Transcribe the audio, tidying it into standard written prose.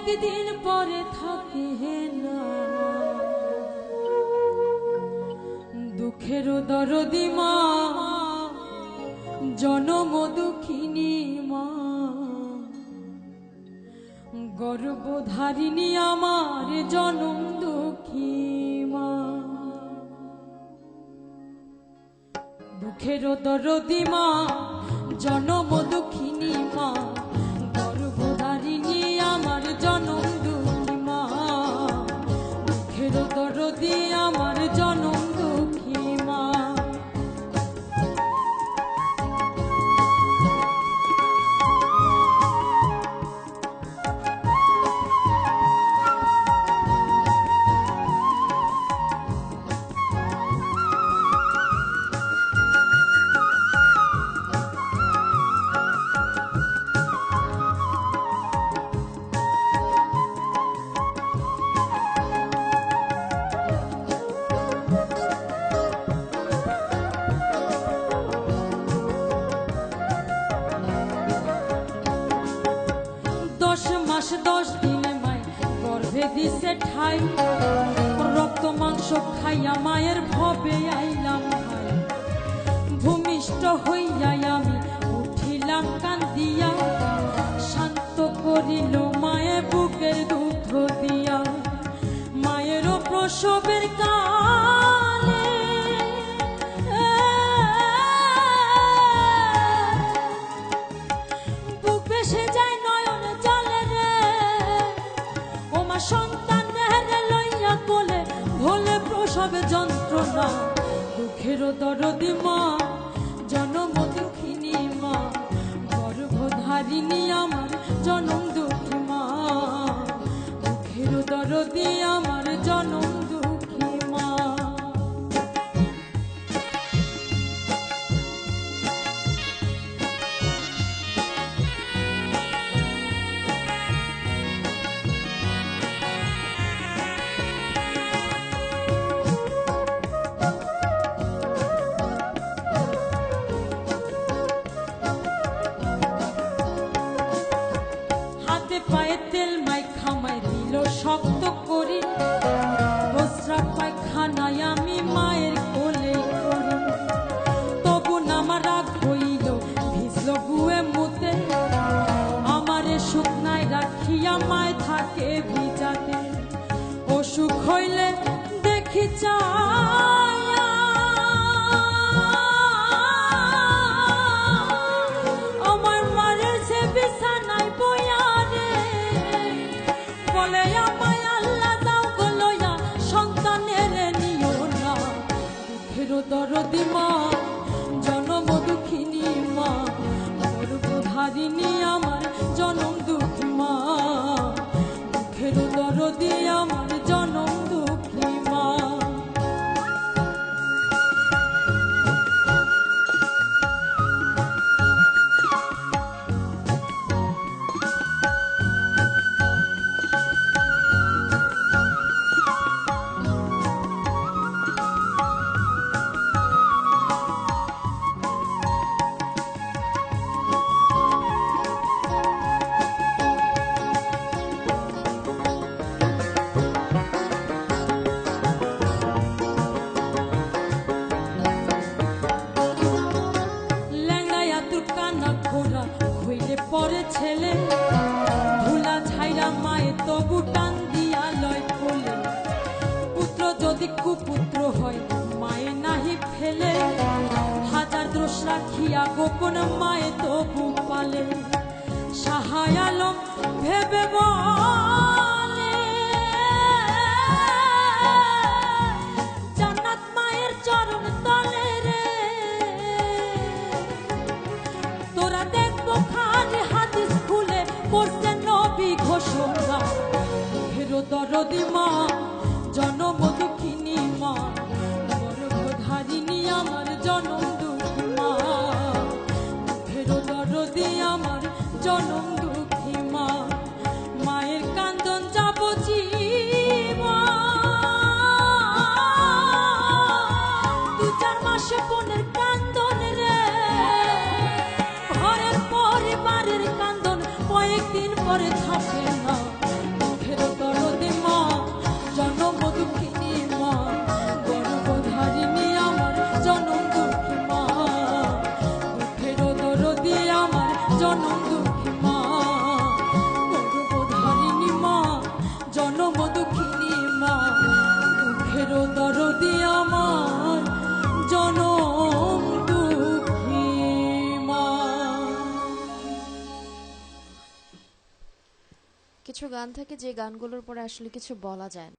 কয়েকদিন পরে থাকে না দুঃখের দরদি মা জনম দুঃখিনী মা গর্ভধারিণী আমার জনম দুঃখী মা দুঃখের দরদি মা জনম দুঃখিনী মা গর্ভধারিণী আমার জনম দুঃখী মা দুঃখের দরদি আমার জনম দুঃখী মা মাস 10 দিনে মাই গর্ভে দিছে ঠাই রক্ত মাংস খাইয়া মায়ের ভবে আইলাম ভাই ভূমিষ্ঠ হইয়া আমি উঠিলাম কান্দিয়া শান্ত করিল মায়ে বুকের দুধ দিয়া মায়েরও প্রসবের কালে বুক ভেসে যায় সন্তানের লইয়া কোলে ভোলে প্রসবে যন্ত্রণা দুঃখের দরদি মা জনম দুঃখিনী মা গর্ভধারিণী আমার জনম দুঃখী মা দুঃখের দরদি আমার জনম দুঃখী মা পায়ে তেল মাই খামাই দিল শক্ত করি প্রস্রাব পায়খানায় আমি মায়ের কোলে করি তবু আমার রাগ হইল ভিজল বুয়ে মুতে আমারে শুকনায় রাখিয়া মায় থাকে ভিজাতে অসুখ হইলে দেখি চায়া আমার মারের সে বিছানায় বয়া বলে আমায় আল্লাহ দাও গো লইয়া সন্তানের নিও না দুঃখের দরদি মা জনম দুঃখিনী মা গর্ভধারিণী আমার জনম দুঃখী মা দুঃখের দরদি আমার জনম দুঃখী মা পরে ছেলে ধুলা ছাইরা মায়ে তবু টান দিয়া লয় কোলে পুত্র যদি কুপুত্র হয় মায়ে নাহি ফেলে হাজার দোষ রাখিয়া গোপন মায়ে তবু পালে সাহায় আলম ভেবে বলে জান্নাত মায়ের চরণ তলে রে তোরা দেখবো খালি হাদিস খুলে পড়ছে নবী ঘোষণা দুঃখের দরদি মা জনম দুঃখিনী মা গর্ভধারিণী আমার জনম দুঃখী মা দুঃখের দরদি আমার জনম দুঃখী মা মায়ের কান্দন যাব জীবন 2-4 মাসে বোনের কান্দন রে ঘরের পরিবারের কান্দন কয়েকদিন পরে থাকে না কিছু গান থাকে যে গানগুলোর পরে আসলে কিছু বলা যায় না।